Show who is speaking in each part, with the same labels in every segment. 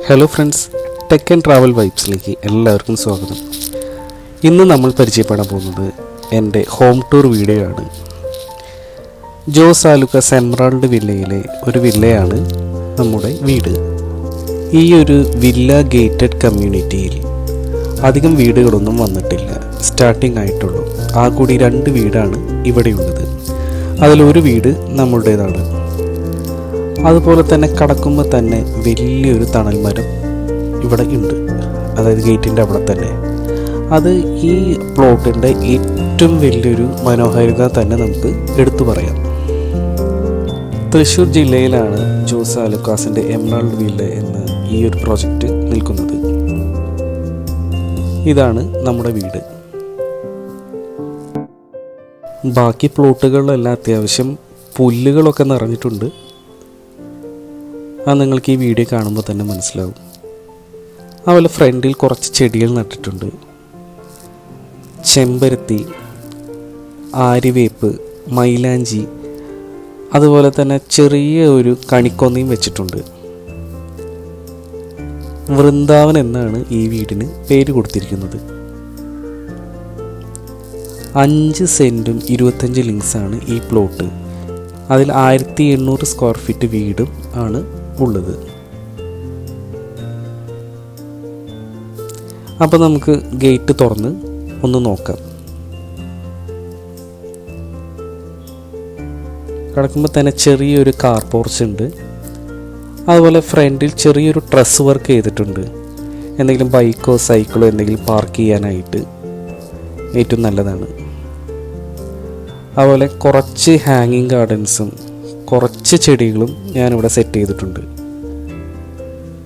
Speaker 1: Hello friends, tech and travel വൈബ്സിലേക്ക് എല്ലാവർക്കും സ്വാഗതം. ഇന്ന് നമ്മൾ പരിചയപ്പെടാൻ പോകുന്നത് എൻ്റെ ഹോം ടൂർ വീഡിയോ ആണ്. ജോസ് ആലുക്കാസ് എമറാൾഡ് വില്ലയിലെ ഒരു വില്ലയാണ് നമ്മുടെ വീട്. ഈ ഒരു വില്ല ഗേറ്റഡ് കമ്മ്യൂണിറ്റിയിൽ അധികം വീടുകളൊന്നും വന്നിട്ടില്ല, സ്റ്റാർട്ടിംഗ് ആയിട്ടുള്ളൂ. ആ കൂടി 2 വീടാണ് ഇവിടെയുള്ളത്. അതിലൊരു വീട് നമ്മളുടേതാണ്. അതുപോലെ തന്നെ കടക്കുമ്പോൾ തന്നെ വലിയൊരു തണൽ മരം ഇവിടെ ഉണ്ട്, അതായത് ഗേറ്റിൻ്റെ അവിടെ തന്നെ. അത് ഈ പ്ലോട്ടിൻ്റെ ഏറ്റവും വലിയൊരു മനോഹാരിത തന്നെ നമുക്ക് എടുത്തു പറയാം. തൃശ്ശൂർ ജില്ലയിലാണ് ജോസ് ആലുക്കാസിൻ്റെ എമറാൾഡ് വില്ല എന്ന ഈ ഒരു പ്രോജക്റ്റ് നിൽക്കുന്നത്. ഇതാണ് നമ്മുടെ വീട്. ബാക്കി പ്ലോട്ടുകളിലെല്ലാം അത്യാവശ്യം പുല്ലുകളൊക്കെ നിറഞ്ഞിട്ടുണ്ട്. അത് നിങ്ങൾക്ക് ഈ വീഡിയോ കാണുമ്പോൾ തന്നെ മനസ്സിലാവും. അതുപോലെ ഫ്രണ്ടിൽ കുറച്ച് ചെടികൾ നട്ടിട്ടുണ്ട്. ചെമ്പരത്തി, ആര്യവേപ്പ്, മൈലാഞ്ചി, അതുപോലെ തന്നെ ചെറിയ ഒരു കണിക്കൊന്നയും വെച്ചിട്ടുണ്ട്. വൃന്ദാവൻ എന്നാണ് ഈ വീടിന് പേര് കൊടുത്തിരിക്കുന്നത്. 5 സെൻറ്റും 25 ലിങ്സാണ് ഈ പ്ലോട്ട്. അതിൽ 1800 സ്ക്വയർ ഫീറ്റ് വീടും ആണ് ഉള്ളത്. അപ്പോൾ നമുക്ക് ഗേറ്റ് തുറന്ന് ഒന്ന് നോക്കാം. കിടക്കുമ്പോൾ തന്നെ ചെറിയൊരു കാർ പോർച്ച് ഉണ്ട്. അതുപോലെ ഫ്രണ്ടിൽ ചെറിയൊരു ട്രസ് വർക്ക് ചെയ്തിട്ടുണ്ട്. എന്തെങ്കിലും ബൈക്കോ സൈക്കിളോ എന്തെങ്കിലും പാർക്ക് ചെയ്യാനായിട്ട് ഏറ്റവും നല്ലതാണ്. അതുപോലെ കുറച്ച് ഹാങ്ങിങ് ഗാർഡൻസും കുറച്ച് ചെടികളും ഞാനിവിടെ സെറ്റ് ചെയ്തിട്ടുണ്ട്.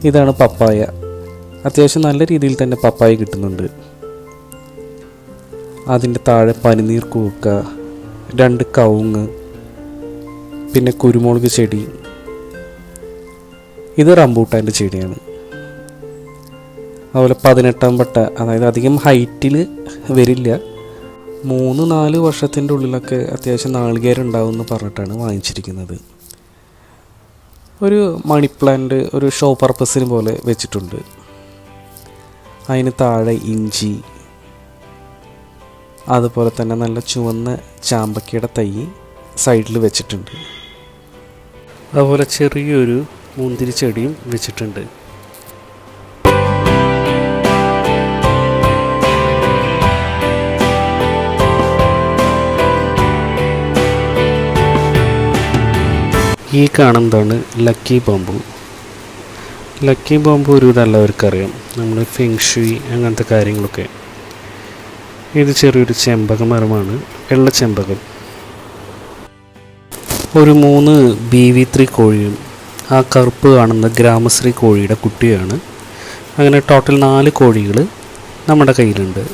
Speaker 1: ഇതാണ് പപ്പായ. അത്യാവശ്യം നല്ല രീതിയിൽ തന്നെ പപ്പായ കിട്ടുന്നുണ്ട്. അതിൻ്റെ താഴെ പനിനീർ കൂക്ക, 2 കവുങ്ങ്, പിന്നെ കുരുമുളക് ചെടി. ഇത് റംബൂട്ടാൻ്റെ ചെടിയാണ്. അതുപോലെ 18 പട്ട, അതായത് അധികം ഹൈറ്റിൽ വരില്ല, 3-4 വർഷത്തിൻ്റെ ഉള്ളിലൊക്കെ അത്യാവശ്യം നാളികേരം ഉണ്ടാവും എന്ന് പറഞ്ഞിട്ടാണ് വാങ്ങിച്ചിരിക്കുന്നത്. ഒരു മണി പ്ലാന്റ് ഒരു ഷോ പർപ്പസിന് പോലെ വെച്ചിട്ടുണ്ട്. അതിന് താഴെ ഇഞ്ചി, അതുപോലെ തന്നെ നല്ല ചുവന്ന ചാമ്പക്കയുടെ തൈ സൈഡിൽ വെച്ചിട്ടുണ്ട്. അതുപോലെ ചെറിയൊരു മുന്തിരി ചെടിയും വെച്ചിട്ടുണ്ട്. ഈ കാണുന്നതാണ് ലക്കി ബാമ്പു. ലക്കി ബാമ്പു ഒരുവിധം എല്ലാവർക്കറിയാം, നമ്മൾ ഫെങ്ഷുയി അങ്ങനത്തെ കാര്യങ്ങളൊക്കെ. ഇത് ചെറിയൊരു ചെമ്പക മരമാണ്, വെള്ള ചെമ്പകം. ഒരു 3 BV3 കോഴിയും ആ കറുപ്പ് കാണുന്ന ഗ്രാമശ്രീ കോഴിയുടെ കുട്ടിയാണ്. അങ്ങനെ ടോട്ടൽ 4 കോഴികൾ നമ്മുടെ കയ്യിലുണ്ട്.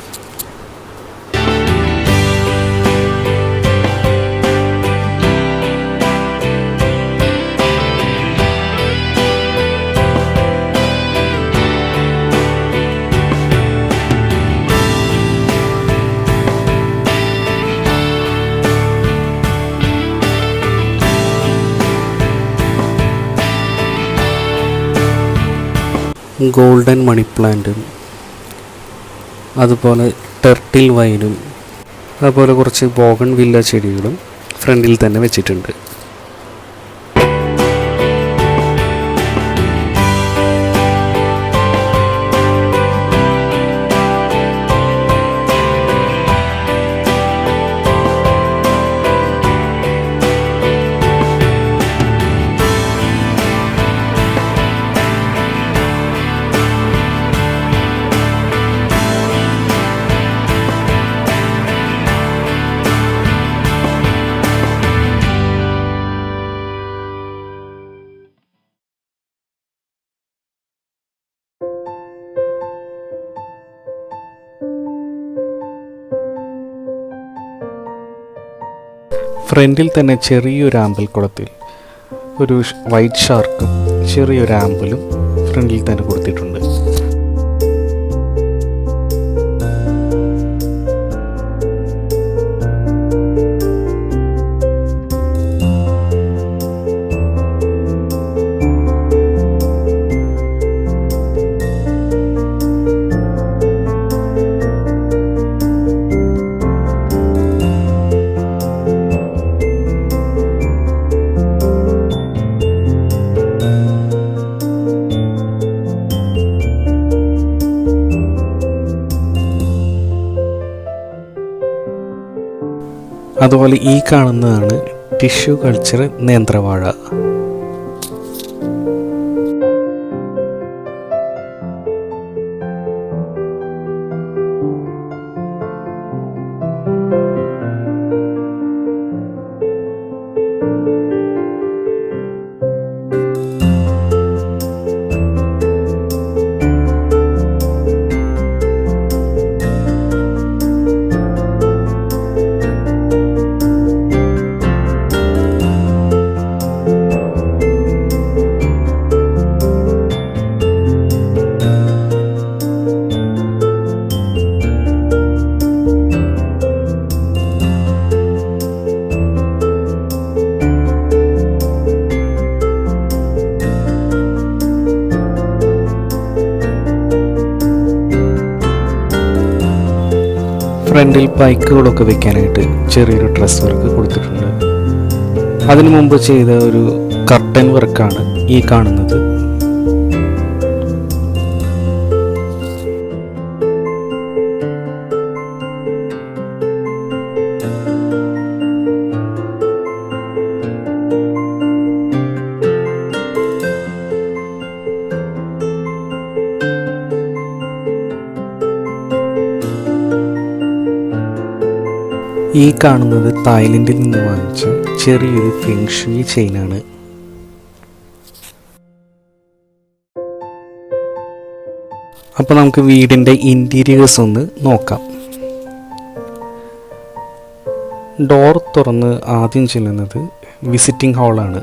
Speaker 1: ഗോൾഡൻ മണി പ്ലാന്റും അതുപോലെ ടെർട്ടിൽ വൈനും അതുപോലെ കുറച്ച് ബോഗൺ വില്ല ചെടികളും ഫ്രണ്ടിൽ തന്നെ വെച്ചിട്ടുണ്ട്. ഫ്രണ്ടിൽ തന്നെ ചെറിയൊരു ആമ്പൽക്കുളത്തിൽ ഒരു വൈറ്റ് ഷാർക്കും ചെറിയൊരു ആമ്പലും ഫ്രണ്ടിൽ തന്നെ കൊടുത്തിട്ടുണ്ട്. അതുപോലെ ഈ കാണുന്നതാണ് ടിഷ്യൂ കൾച്ചർ നേന്ത്രവാഴ. ഫ്രണ്ടിൽ ബൈക്കുകളൊക്കെ വെക്കാനായിട്ട് ചെറിയൊരു ഡ്രസ് വർക്ക് കൊടുത്തിട്ടുണ്ട്. അതിനു മുമ്പ് ചെയ്ത ഒരു കർട്ടൻ വർക്കാണ് ഈ കാണുന്നത്. ഈ കാണുന്നത് തായ്ലൻഡിൽ നിന്ന് വാങ്ങിച്ച ചെറിയൊരു ഫെങ്ഷുയി ചെയിനാണ്. അപ്പോൾ നമുക്ക് വീടിൻ്റെ ഇൻറ്റീരിയേഴ്സ് ഒന്ന് നോക്കാം. ഡോർ തുറന്ന് ആദ്യം ചെല്ലുന്നത് വിസിറ്റിംഗ് ഹാളാണ്.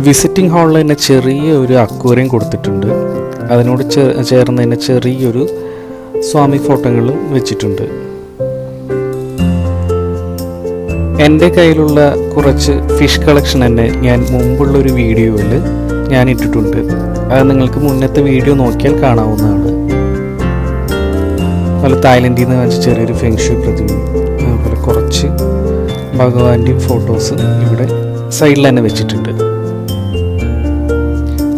Speaker 1: വിസിറ്റിംഗ് ഹാളിൽ തന്നെ ചെറിയ ഒരു അക്വേറിയം കൊടുത്തിട്ടുണ്ട്. അതിനോട് ചേർന്ന് തന്നെ ചെറിയൊരു സ്വാമി ഫോട്ടോകളും വെച്ചിട്ടുണ്ട്. എൻ്റെ കയ്യിലുള്ള കുറച്ച് ഫിഷ് കളക്ഷൻ തന്നെ ഞാൻ മുമ്പുള്ളൊരു വീഡിയോയിൽ ഞാൻ ഇട്ടിട്ടുണ്ട്. അത് നിങ്ങൾക്ക് മുന്നത്തെ വീഡിയോ നോക്കിയാൽ കാണാവുന്നതാണ്. അതുപോലെ തായ്ലൻഡിൽ നിന്ന് വാങ്ങിച്ച ചെറിയൊരു ഫെങ്ഷു പ്രതിമ, അതുപോലെ കുറച്ച് ഭഗവാന്റെയും ഫോട്ടോസ് ഇവിടെ സൈഡിൽ തന്നെ വെച്ചിട്ടുണ്ട്.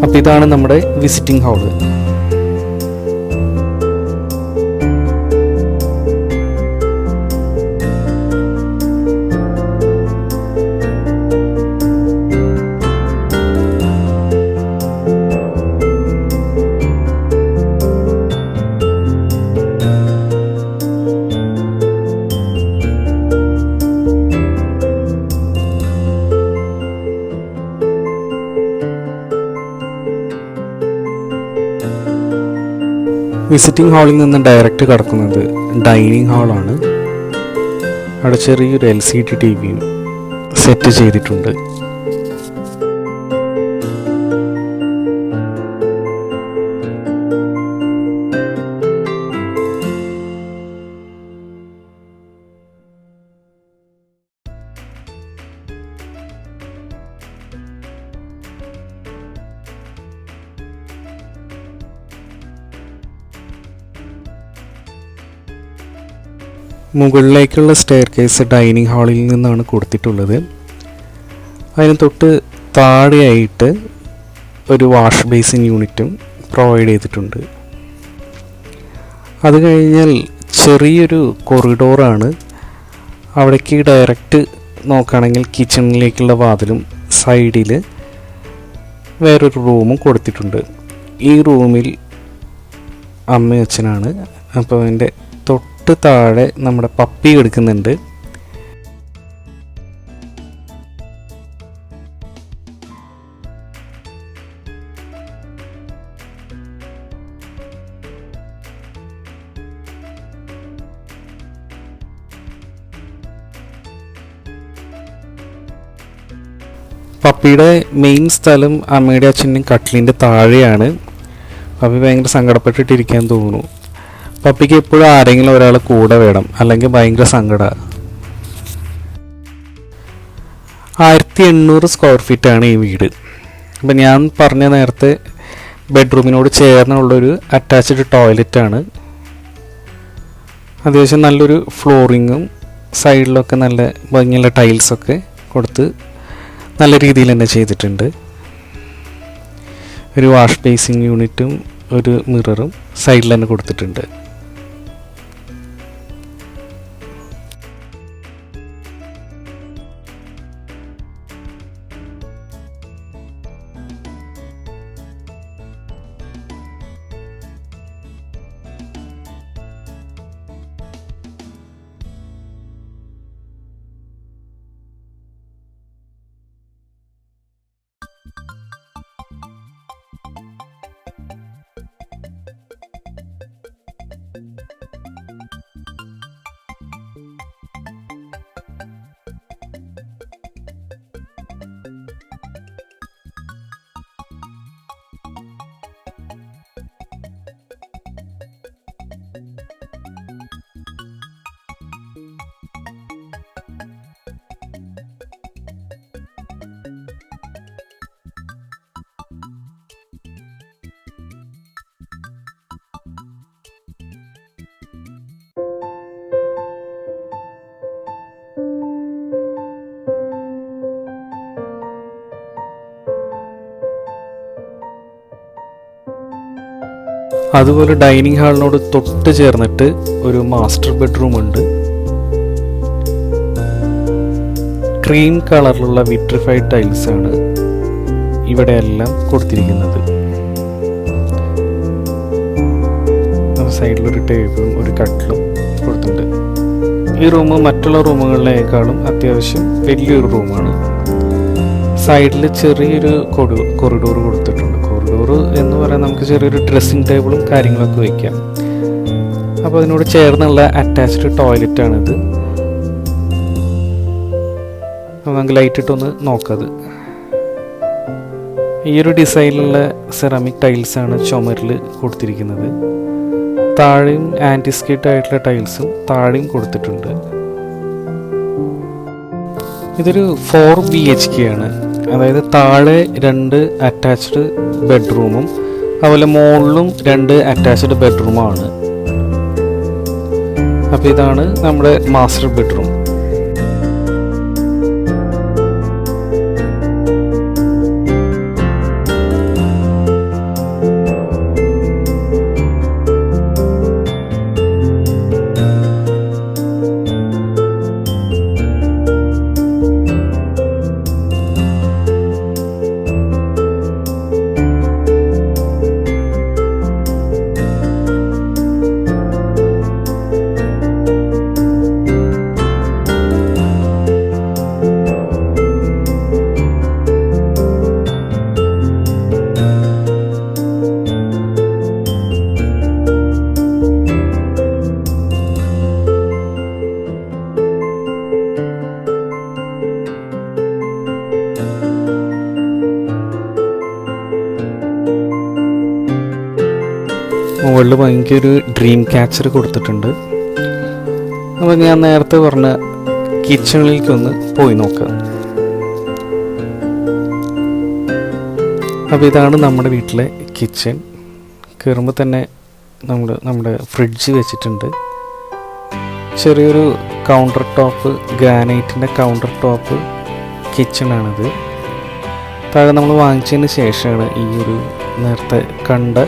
Speaker 1: അപ്പോൾ ഇതാണ് നമ്മുടെ വിസിറ്റിംഗ് ഹാള്. വിസിറ്റിംഗ് ഹാളിൽ നിന്ന് ഡയറക്റ്റ് കടക്കുന്നത് ഡൈനിങ് ഹാളാണ്. അവിടെ ചെറിയൊരു LCD ടിവിയും സെറ്റ് ചെയ്തിട്ടുണ്ട്. മുകളിലേക്കുള്ള സ്റ്റെയർ കേസ് ഡൈനിങ് ഹാളിൽ നിന്നാണ് കൊടുത്തിട്ടുള്ളത്. അതിന് തൊട്ട് താഴെയായിട്ട് ഒരു വാഷ് ബേസിൻ യൂണിറ്റും പ്രൊവൈഡ് ചെയ്തിട്ടുണ്ട്. അത് കഴിഞ്ഞാൽ ചെറിയൊരു കൊറിഡോറാണ്. അവിടേക്ക് ഡയറക്റ്റ് നോക്കുകയാണെങ്കിൽ കിച്ചണിലേക്കുള്ള വാതിലും സൈഡിൽ വേറൊരു റൂമും കൊടുത്തിട്ടുണ്ട്. ഈ റൂമിൽ അമ്മയും അച്ഛനാണ്. അപ്പോൾ അതിൻ്റെ തൊട്ട് താഴെ നമ്മുടെ പപ്പി കിടക്കുന്നുണ്ട്. പപ്പിയുടെ മെയിൻ സ്ഥലം അമ്മയുടെ അച്ഛൻ്റെയും കട്ടിലിൻ്റെ താഴെയാണ്. പപ്പി ഭയങ്കര സങ്കടപ്പെട്ടിട്ടിരിക്കാൻ തോന്നുന്നു. പപ്പിക്ക് എപ്പോഴും ആരെങ്കിലും ഒരാൾ കൂടെ വേണം, അല്ലെങ്കിൽ ഭയങ്കര സങ്കടമാണ്. 1800 സ്ക്വയർ ഫീറ്റാണ് ഈ വീട്. അപ്പം ഞാൻ പറഞ്ഞ നേരത്തെ ബെഡ്റൂമിനോട് ചേർന്നുള്ളൊരു അറ്റാച്ച്ഡ് ടോയ്ലറ്റാണ്. അത്യാവശ്യം നല്ലൊരു ഫ്ലോറിങ്ങും സൈഡിലൊക്കെ നല്ല ഭംഗിയുള്ള ടൈൽസൊക്കെ കൊടുത്ത് നല്ല രീതിയിൽ തന്നെ ചെയ്തിട്ടുണ്ട്. ഒരു വാഷ് ബേസിൻ യൂണിറ്റും ഒരു മിററും സൈഡിൽ തന്നെ കൊടുത്തിട്ടുണ്ട്. അതുപോലെ ഡൈനിങ് ഹാളിനോട് തൊട്ട് ചേർന്നിട്ട് ഒരു മാസ്റ്റർ ബെഡ്റൂം ഉണ്ട്. ക്രീം കളറിലുള്ള വിട്രിഫൈഡ് ടൈൽസ് ആണ് ഇവിടെയെല്ലാം കൊടുത്തിരിക്കുന്നത്. സൈഡിലൊരു ടേബിളും ഒരു കട്ടിലും കൊടുത്തിട്ടുണ്ട്. ഈ റൂം മറ്റുള്ള റൂമുകളിലേക്കാളും അത്യാവശ്യം വലിയൊരു റൂമാണ്. സൈഡിൽ ചെറിയൊരു കൊറിഡോർ കൊടുത്തിട്ടുണ്ട്. കൊറിഡോർ എന്ന് പറയാൻ നമുക്ക് ചെറിയൊരു ഡ്രസ്സിങ് ടേബിളും കാര്യങ്ങളൊക്കെ വയ്ക്കാം. അപ്പോൾ അതിനോട് ചേർന്നുള്ള അറ്റാച്ച്ഡ് ടോയ്ലറ്റാണിത്. അപ്പോൾ നമുക്ക് ലൈറ്റ് ഇട്ടൊന്ന് നോക്കാം. ഈ ഒരു ഡിസൈനിലുള്ള സെറാമിക് ടൈൽസാണ് ചുമരിൽ കൊടുത്തിരിക്കുന്നത്. താഴെയും ആൻറ്റിസ്കേറ്റ് ആയിട്ടുള്ള ടൈൽസും താഴെയും കൊടുത്തിട്ടുണ്ട്. ഇതൊരു 4 BHK ആണ്. അതായത് താഴെ 2 അറ്റാച്ച്ഡ് ബെഡ്റൂമും അതുപോലെ മുകളിലും 2 അറ്റാച്ച്ഡ് ബെഡ്റൂമാണ്. അപ്പോൾ ഇതാണ് നമ്മുടെ മാസ്റ്റർ ബെഡ്റൂം. മുകളിൽ ഭയങ്കര ഒരു ഡ്രീം ക്യാച്ചർ കൊടുത്തിട്ടുണ്ട്. അപ്പോൾ ഞാൻ നേരത്തെ പറഞ്ഞ കിച്ചണിലേക്കൊന്ന് പോയി നോക്കാം. അപ്പോൾ ഇതാണ് നമ്മുടെ വീട്ടിലെ കിച്ചൺ. കയറുമ്പോൾ തന്നെ നമ്മുടെ ഫ്രിഡ്ജ് വെച്ചിട്ടുണ്ട്. ചെറിയൊരു കൗണ്ടർ ടോപ്പ്, ഗ്രാനൈറ്റിൻ്റെ കൗണ്ടർ ടോപ്പ് കിച്ചണാണിത്. താഴെ നമ്മൾ വാങ്ങിച്ചതിന് ശേഷമാണ് ഈ ഒരു നേരത്തെ കണ്ട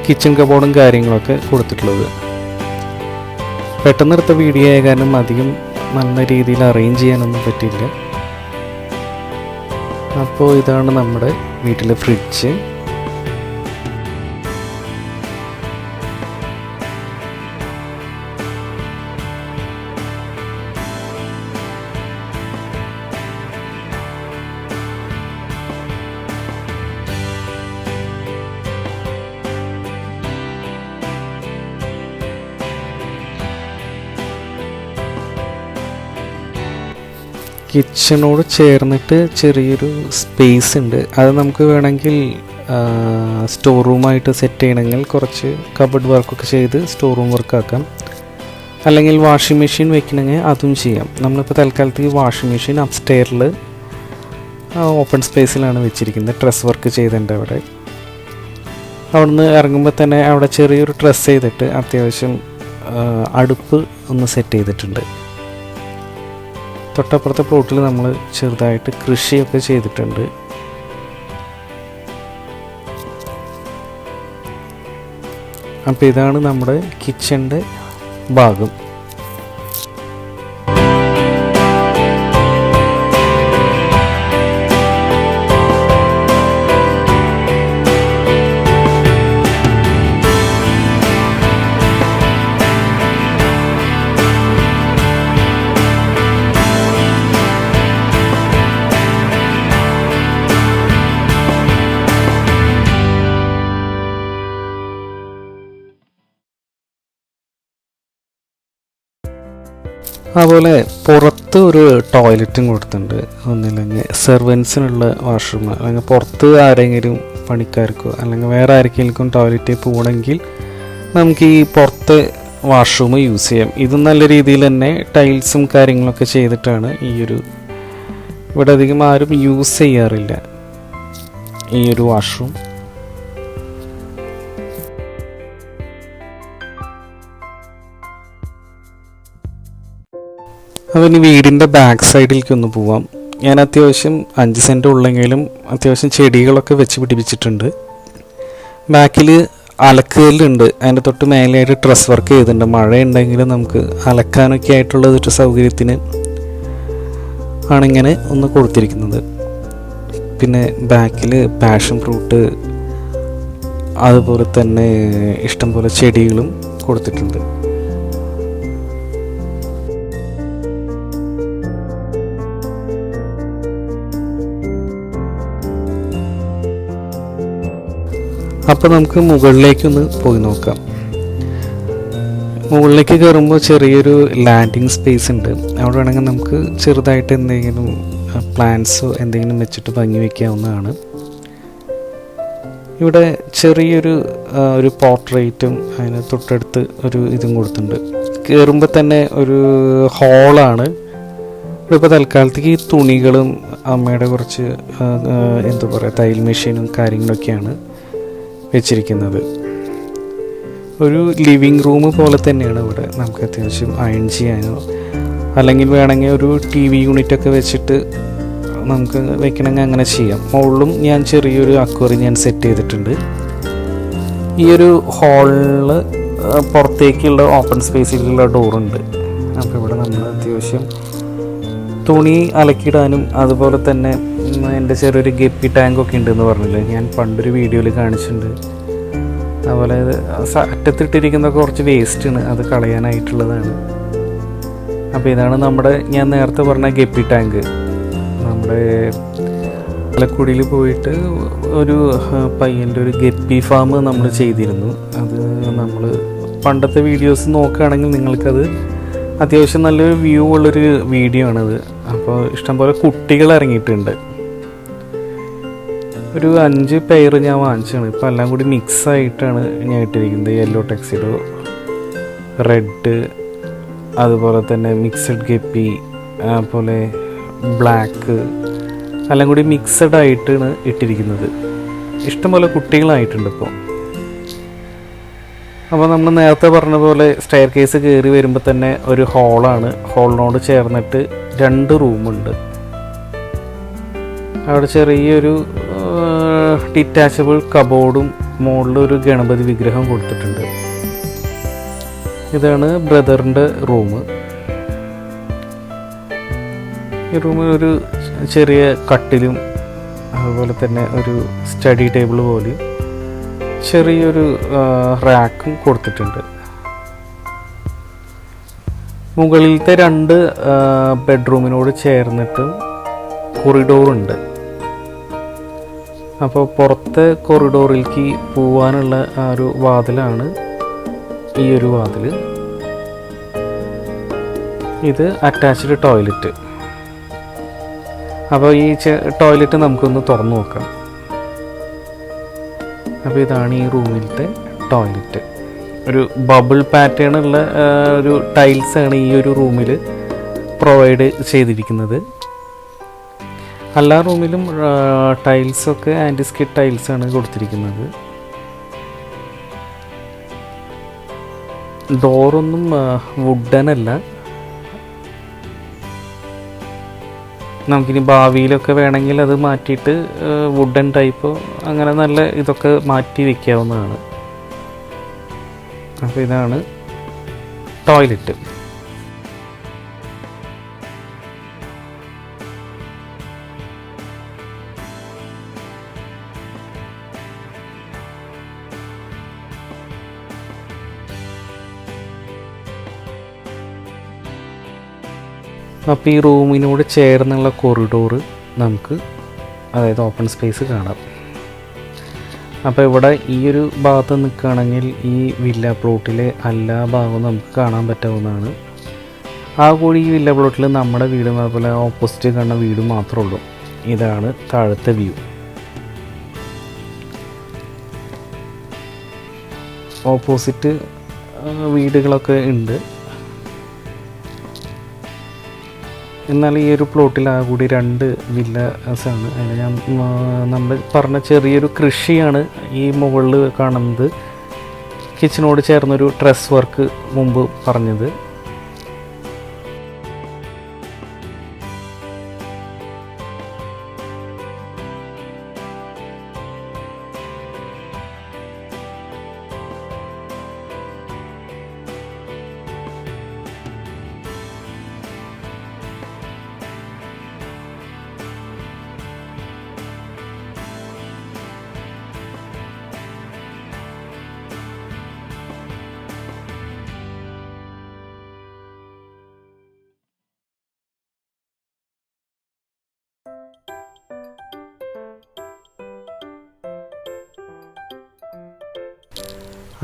Speaker 1: കിച്ചൺ കബോർഡും കാര്യങ്ങളൊക്കെ കൊടുത്തിട്ടുള്ളത്. പെട്ടെന്ന് എടുത്ത വീഡിയോ ആയ കാരണം അധികം നല്ല രീതിയിൽ അറേഞ്ച് ചെയ്യാനൊന്നും പറ്റില്ല. അപ്പോൾ ഇതാണ് നമ്മുടെ വീട്ടിലെ ഫ്രിഡ്ജ്. കിച്ചണോട് ചേർന്നിട്ട് ചെറിയൊരു സ്പേസ് ഉണ്ട്. അത് നമുക്ക് വേണമെങ്കിൽ സ്റ്റോർ റൂമായിട്ട് സെറ്റ് ചെയ്യണമെങ്കിൽ കുറച്ച് കബഡ് വർക്കൊക്കെ ചെയ്ത് സ്റ്റോർ റൂം വർക്കാക്കാം. അല്ലെങ്കിൽ വാഷിംഗ് മെഷീൻ വെക്കണമെങ്കിൽ അതും ചെയ്യാം. നമ്മളിപ്പോൾ തൽക്കാലത്തേക്ക് വാഷിംഗ് മെഷീൻ അപ്സ്റ്റെയറിൽ ഓപ്പൺ സ്പേസിലാണ് വെച്ചിരിക്കുന്നത്, ഡ്രസ് വർക്ക് ചെയ്തിട്ടുണ്ട് അവിടെ. അവിടുന്ന് ഇറങ്ങുമ്പോൾ തന്നെ അവിടെ ചെറിയൊരു ഡ്രസ് ചെയ്തിട്ട് അത്യാവശ്യം അടുപ്പ് ഒന്ന് സെറ്റ് ചെയ്തിട്ടുണ്ട്. തൊട്ടപ്പുറത്തെ പ്ലോട്ടിൽ നമ്മൾ ചെറുതായിട്ട് കൃഷിയൊക്കെ ചെയ്തിട്ടുണ്ട്. അപ്പോൾ ഇതാണ് നമ്മുടെ കിച്ചൻ്റെ ഭാഗം. അതുപോലെ പുറത്ത് ഒരു ടോയ്ലറ്റും കൊടുത്തിട്ടുണ്ട്. ഒന്നില്ലെങ്കിൽ സെർവൻസിനുള്ള വാഷ്റൂം, അല്ലെങ്കിൽ പുറത്ത് ആരെങ്കിലും പണിക്കാർക്കോ അല്ലെങ്കിൽ വേറെ ആർക്കെങ്കിലും ടോയ്ലറ്റിൽ പോകണമെങ്കിൽ നമുക്ക് ഈ പുറത്തെ വാഷ്റൂം യൂസ് ചെയ്യാം. ഇത് നല്ല രീതിയിൽ തന്നെ ടൈൽസും കാര്യങ്ങളൊക്കെ ചെയ്തിട്ടാണ് ഇവിടെ അധികം ആരും യൂസ് ചെയ്യാറില്ല ഈ ഒരു വാഷ്റൂം. അപ്പോൾ ഇനി വീടിൻ്റെ ബാക്ക് സൈഡിലേക്ക് ഒന്ന് പോവാം. ഞാൻ അത്യാവശ്യം 5 സെൻറ്റ് ഉള്ളെങ്കിലും അത്യാവശ്യം ചെടികളൊക്കെ വെച്ച് പിടിപ്പിച്ചിട്ടുണ്ട്. ബാക്കിൽ അലക്കുകല്ലുണ്ട്, അതിൻ്റെ തൊട്ട് മേലെയായിട്ട് ഡ്രസ് വർക്ക് ചെയ്തിട്ടുണ്ട്. മഴ ഉണ്ടെങ്കിൽ നമുക്ക് അലക്കാനൊക്കെ ആയിട്ടുള്ള ഒരു സൗകര്യത്തിന് ആണിങ്ങനെ ഒന്ന് കൊടുത്തിരിക്കുന്നത്. പിന്നെ ബാക്കിൽ പാഷൻ ഫ്രൂട്ട് അതുപോലെ തന്നെ ഇഷ്ടംപോലെ ചെടികളും കൊടുത്തിട്ടുണ്ട്. അപ്പോൾ നമുക്ക് മുകളിലേക്കൊന്ന് പോയി നോക്കാം. മുകളിലേക്ക് കയറുമ്പോൾ ചെറിയൊരു ലാൻഡിങ് സ്പേസ് ഉണ്ട്. അവിടെ വേണമെങ്കിൽ നമുക്ക് ചെറുതായിട്ട് എന്തെങ്കിലും പ്ലാന്റ്സോ എന്തെങ്കിലും വെച്ചിട്ട് ഭംഗി വയ്ക്കാവുന്നതാണ്. ഇവിടെ ചെറിയൊരു പോർട്രേറ്റും അതിന് തൊട്ടടുത്ത് ഒരു ഇതും കൊടുത്തിട്ടുണ്ട്. കയറുമ്പോൾ തന്നെ ഒരു ഹോളാണ്. ഇപ്പോൾ തൽക്കാലത്തേക്ക് ഈ തുണികളും അമ്മയുടെ കുറച്ച് എന്താ പറയുക തയ്യൽ മെഷീനും കാര്യങ്ങളൊക്കെയാണ് വെച്ചിരിക്കുന്നത്. ഒരു ലിവിങ് റൂം പോലെ തന്നെയാണ് ഇവിടെ. നമുക്ക് അത്യാവശ്യം അയൺ ചെയ്യാനോ അല്ലെങ്കിൽ വേണമെങ്കിൽ ഒരു TV യൂണിറ്റൊക്കെ വെച്ചിട്ട് നമുക്ക് വെക്കണമെങ്കിൽ അങ്ങനെ ചെയ്യാം. മുകളിലും ഞാൻ ചെറിയൊരു അക്വേറിയം ഞാൻ സെറ്റ് ചെയ്തിട്ടുണ്ട്. ഈ ഒരു ഹാളിൽ പുറത്തേക്കുള്ള ഓപ്പൺ സ്പേസിലുള്ള ഡോറുണ്ട്. അപ്പോൾ ഇവിടെ നമ്മൾ അത്യാവശ്യം തുണി അലക്കിയിടാനും അതുപോലെ തന്നെ എൻ്റെ ചെറിയൊരു ഗപ്പി ടാങ്കൊക്കെ ഉണ്ടെന്ന് പറഞ്ഞില്ലേ, ഞാൻ പണ്ടൊരു വീഡിയോയിൽ കാണിച്ചിട്ടുണ്ട്. അതുപോലെ അറ്റത്തിട്ടിരിക്കുന്ന കുറച്ച് വേസ്റ്റാണ്, അത് കളയാനായിട്ടുള്ളതാണ്. അപ്പോൾ ഇതാണ് ഞാൻ നേരത്തെ പറഞ്ഞ ഗപ്പി ടാങ്ക്. നമ്മുടെ പാലക്കുടിയിൽ പോയിട്ട് ഒരു പയ്യൻ്റെ ഒരു ഗപ്പി ഫാം നമ്മൾ ചെയ്തിരുന്നു. അത് നമ്മൾ പണ്ടത്തെ വീഡിയോസ് നോക്കുകയാണെങ്കിൽ നിങ്ങൾക്കത് അത്യാവശ്യം നല്ലൊരു വ്യൂ ഉള്ളൊരു വീഡിയോ ആണത്. അപ്പോൾ ഇഷ്ടംപോലെ കുട്ടികൾ ഇറങ്ങിയിട്ടുണ്ട്. ഒരു 5 പെയർ ഞാൻ വാങ്ങിച്ചാണ്. ഇപ്പോൾ എല്ലാം കൂടി മിക്സായിട്ടാണ് ഞാൻ ഇട്ടിരിക്കുന്നത്. യെല്ലോ ടെക്സിഡോ, റെഡ്, അതുപോലെ തന്നെ മിക്സഡ് ഗപ്പി, അതുപോലെ ബ്ലാക്ക്, എല്ലാം കൂടി മിക്സഡ് ആയിട്ടാണ് ഇട്ടിരിക്കുന്നത്. ഇഷ്ടംപോലെ കുട്ടികളായിട്ടുണ്ട് ഇപ്പോൾ. അപ്പോൾ നമ്മൾ നേരത്തെ പറഞ്ഞ പോലെ സ്റ്റെയർ കേസ് കയറി വരുമ്പോൾ തന്നെ ഒരു ഹോളാണ്. ഹോളിനോട് ചേർന്നിട്ട് 2 റൂമുണ്ട്. അവിടെ ചെറിയൊരു ഡിറ്റാച്ചബിൾ കബോർഡും മുകളിലൊരു ഗണപതി വിഗ്രഹം കൊടുത്തിട്ടുണ്ട്. ഇതാണ് ബ്രദറിൻ്റെ റൂം. ഈ റൂമിൽ ഒരു ചെറിയ കട്ടിലും അതുപോലെ തന്നെ ഒരു സ്റ്റഡി ടേബിൾ പോലെ ചെറിയൊരു റാക്കും കൊടുത്തിട്ടുണ്ട്. മുകളിലത്തെ 2 ബെഡ്റൂമിനോട് ചേർന്നിട്ട് കൊറിഡോറുണ്ട്. അപ്പോൾ പുറത്തെ കൊറിഡോറിലേക്ക് പോവാനുള്ള ആ ഒരു വാതിലാണ് ഈ ഒരു വാതിൽ. ഇത് അറ്റാച്ച്ഡ് ടോയ്ലറ്റ്. അപ്പോൾ ഈ ടോയ്ലറ്റ് നമുക്കൊന്ന് തുറന്നു നോക്കാം. അപ്പോൾ ഇതാണ് ഈ റൂമിലത്തെ ടോയ്ലറ്റ്. ഒരു ബബിൾ പാറ്റേൺ ഉള്ള ഒരു ടൈൽസാണ് ഈ ഒരു റൂമിൽ പ്രൊവൈഡ് ചെയ്തിരിക്കുന്നത്. എല്ലാ റൂമിലും ടൈൽസൊക്കെ ആൻറ്റി സ്കിഡ് ടൈൽസാണ് കൊടുത്തിരിക്കുന്നത്. ഡോറൊന്നും വുഡനല്ല. നമുക്കിനി ഭാവിയിലൊക്കെ വേണമെങ്കിൽ അത് മാറ്റിയിട്ട് വുഡൻ ടൈപ്പോ അങ്ങനെ നല്ല ഇതൊക്കെ മാറ്റി വയ്ക്കാവുന്നതാണ്. അപ്പോൾ ഇതാണ് ടോയ്ലറ്റ്. അപ്പോൾ ഈ റൂമിനോട് ചേർന്നുള്ള കൊറിഡോറ് നമുക്ക്, അതായത് ഓപ്പൺ സ്പേസ് കാണാം. അപ്പോൾ ഇവിടെ ഈ ഒരു ഭാഗത്ത് നിൽക്കുകയാണെങ്കിൽ ഈ വില്ല പ്ലോട്ടിലെ എല്ലാ ഭാഗവും നമുക്ക് കാണാൻ പറ്റാവുന്നതാണ്. ആ കൂടി ഈ വില്ല പ്ലോട്ടിൽ നമ്മുടെ വീടും അതുപോലെ ഓപ്പോസിറ്റ് കാണുന്ന വീടും മാത്രമേ ഉള്ളൂ. ഇതാണ് താഴത്തെ വ്യൂ. ഓപ്പോസിറ്റ് വീടുകളൊക്കെ ഉണ്ട്. എന്നാൽ ഈ ഒരു പ്ലോട്ടിൽ ആ കൂടി 2 വില്ലാസാണ്. അതിന് ഞാൻ നമ്മൾ പറഞ്ഞ ചെറിയൊരു കൃഷിയാണ് ഈ മുകളിൽ കാണുന്നത്. കിച്ചനോട് ചേർന്നൊരു ട്രെസ് വർക്ക് മുമ്പ് പറഞ്ഞത്.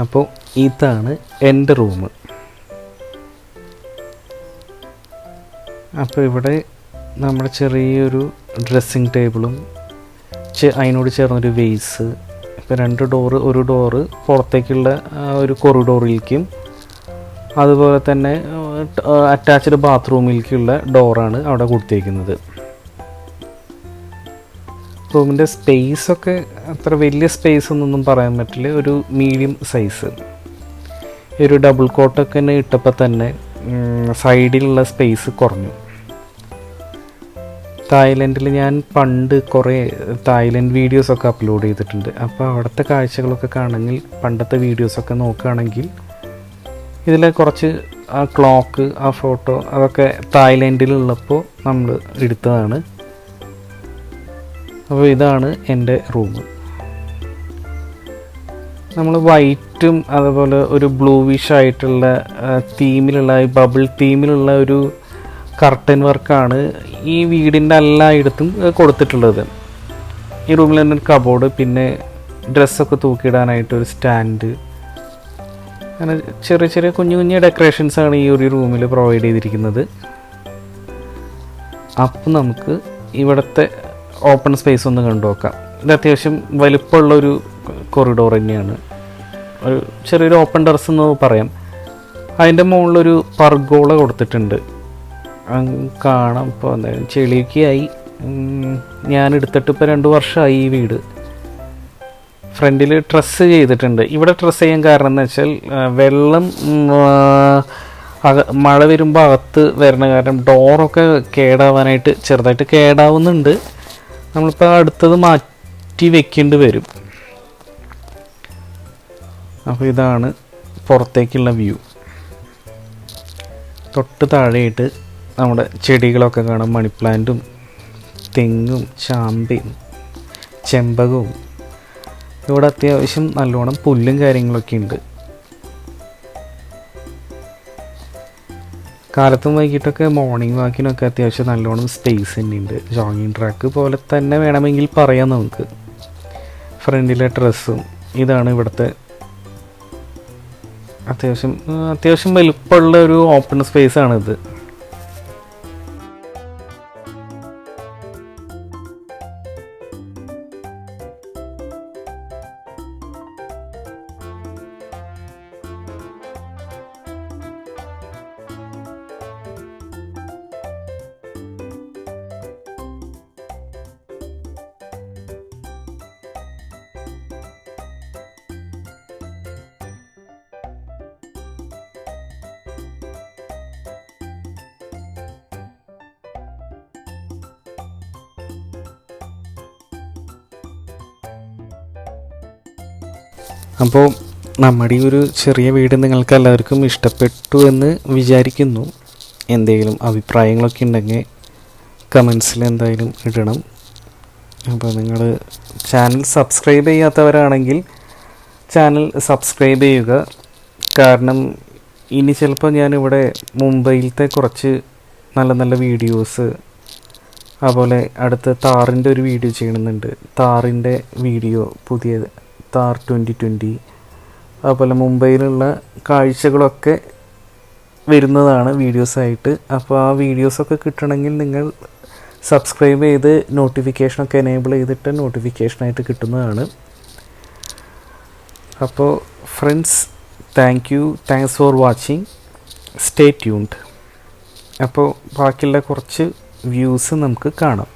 Speaker 1: അപ്പോൾ ഇതാണ് എൻ്റെ റൂം. അപ്പോൾ ഇവിടെ നമ്മുടെ ചെറിയൊരു ഡ്രസ്സിങ് ടേബിളും അതിനോട് ചേർന്നൊരു വെയ്സ്. ഇപ്പോൾ 2 ഡോറ്, ഒരു ഡോറ് പുറത്തേക്കുള്ള ഒരു കൊറിഡോറിലേക്കും അതുപോലെ തന്നെ അറ്റാച്ച്ഡ് ബാത്റൂമിലേക്കുള്ള ഡോറാണ് അവിടെ കൊടുത്തിരിക്കുന്നത്. റൂമിൻ്റെ സ്പേസൊക്കെ അത്ര വലിയ സ്പേസ് ഒന്നും പറയാൻ പറ്റില്ല, ഒരു മീഡിയം സൈസ്. ഒരു ഡബിൾ കോട്ടൊക്കെ തന്നെ ഇട്ടപ്പോൾ തന്നെ സൈഡിലുള്ള സ്പേസ് കുറഞ്ഞു. തായ്ലൻഡിൽ ഞാൻ പണ്ട് കുറേ തായ്ലൻഡ് വീഡിയോസൊക്കെ അപ്ലോഡ് ചെയ്തിട്ടുണ്ട്. അപ്പോൾ അവിടുത്തെ കാഴ്ചകളൊക്കെ കാണണമെങ്കിൽ പണ്ടത്തെ വീഡിയോസൊക്കെ നോക്കുകയാണെങ്കിൽ ഇതിലെ കുറച്ച് ആ ക്ലോക്ക്, ആ ഫോട്ടോ അതൊക്കെ തായ്ലൻഡിലുള്ളപ്പോൾ നമ്മൾ എടുത്തതാണ്. അപ്പോൾ ഇതാണ് എൻ്റെ റൂം. നമ്മൾ വൈറ്റും അതുപോലെ ഒരു ബ്ലൂവിഷ് ആയിട്ടുള്ള തീമിലുള്ള, ബബിൾ തീമിലുള്ള ഒരു കർട്ടൻ വർക്കാണ് ഈ വീടിൻ്റെ എല്ലായിടത്തും കൊടുത്തിട്ടുള്ളത്. ഈ റൂമിൽ തന്നെ ഒരു കബോർഡ്, പിന്നെ ഡ്രസ്സൊക്കെ തൂക്കിയിടാനായിട്ടൊരു സ്റ്റാൻഡ്, അങ്ങനെ ചെറിയ ചെറിയ കുഞ്ഞു കുഞ്ഞു ഡെക്കറേഷൻസാണ് ഈ ഒരു റൂമിൽ പ്രൊവൈഡ് ചെയ്തിരിക്കുന്നത്. അപ്പം നമുക്ക് ഇവിടുത്തെ ഓപ്പൺ സ്പേസ് ഒന്ന് കണ്ടു നോക്കാം. ഇത് അത്യാവശ്യം വലുപ്പമുള്ളൊരു കൊറിഡോർ തന്നെയാണ്. ഒരു ചെറിയൊരു ഓപ്പൺ ടെറസ് എന്ന് പറയാം. അതിൻ്റെ മുകളിലൊരു പർഗോള കൊടുത്തിട്ടുണ്ട്, കാണാം. ഇപ്പോൾ എന്തായാലും ചെളിയൊക്കെയായി. ഞാൻ എടുത്തിട്ട് ഇപ്പോൾ 2 വർഷമായി ഈ വീട്. ഫ്രണ്ടിൽ ട്രസ് ചെയ്തിട്ടുണ്ട്. ഇവിടെ ട്രസ് ചെയ്യാൻ കാരണം എന്ന് വെച്ചാൽ വെള്ളം മഴ വരുമ്പോൾ അകത്ത് വരുന്ന കാരണം ഡോറൊക്കെ കേടാവാനായിട്ട് ചെറുതായിട്ട് കേടാവുന്നുണ്ട്. നമ്മളിപ്പോൾ അടുത്തത് മാറ്റി വെക്കേണ്ടി വരും. അപ്പോൾ ഇതാണ് പുറത്തേക്കുള്ള വ്യൂ. തൊട്ട് താഴെയായിട്ട് നമ്മുടെ ചെടികളൊക്കെ കാണാം. മണിപ്ലാന്റും തെങ്ങും ചാമ്പയും ചെമ്പകവും. ഇവിടെ അത്യാവശ്യം നല്ലോണം പുല്ലും കാര്യങ്ങളൊക്കെ ഉണ്ട്. കാലത്തും വൈകിട്ടൊക്കെ മോർണിംഗ് വാക്കിനൊക്കെ അത്യാവശ്യം നല്ലോണം സ്പേസ് തന്നെയുണ്ട്. ജോഗിങ് ട്രാക്ക് പോലെ തന്നെ വേണമെങ്കിൽ പറയാം നമുക്ക്. ഫ്രണ്ടിലെ ഡ്രസ്സും ഇതാണ് ഇവിടുത്തെ അത്യാവശ്യം വലുപ്പമുള്ള ഒരു ഓപ്പൺ സ്പേസ് ആണിത്. അപ്പോൾ നമ്മുടെ ഈ ഒരു ചെറിയ വീട് നിങ്ങൾക്ക് എല്ലാവർക്കും ഇഷ്ടപ്പെട്ടു എന്ന് വിചാരിക്കുന്നു. എന്തെങ്കിലും അഭിപ്രായങ്ങളൊക്കെ ഉണ്ടെങ്കിൽ കമൻസിൽ എന്തായാലും ഇടണം. അപ്പോൾ നിങ്ങൾ ചാനൽ സബ്സ്ക്രൈബ് ചെയ്യാത്തവരാണെങ്കിൽ ചാനൽ സബ്സ്ക്രൈബ് ചെയ്യുക. കാരണം ഇനി ചിലപ്പോൾ ഞാനിവിടെ മുംബൈയിലത്തെ കുറച്ച് നല്ല നല്ല വീഡിയോസ്, അതുപോലെ അടുത്ത് താറിൻ്റെ ഒരു വീഡിയോ ചെയ്യണമെന്നുണ്ട്. താറിൻ്റെ വീഡിയോ, പുതിയ താർ 2020, അതുപോലെ മുംബൈയിലുള്ള കാഴ്ചകളൊക്കെ വരുന്നതാണ് വീഡിയോസായിട്ട്. അപ്പോൾ ആ വീഡിയോസൊക്കെ കിട്ടണമെങ്കിൽ നിങ്ങൾ സബ്സ്ക്രൈബ് ചെയ്ത് നോട്ടിഫിക്കേഷനൊക്കെ എനേബിൾ ചെയ്തിട്ട് നോട്ടിഫിക്കേഷനായിട്ട് കിട്ടുന്നതാണ്. അപ്പോൾ friends, thanks for watching, stay tuned. അപ്പോൾ ബാക്കിയുള്ള കുറച്ച് വ്യൂസ് നമുക്ക് കാണാം.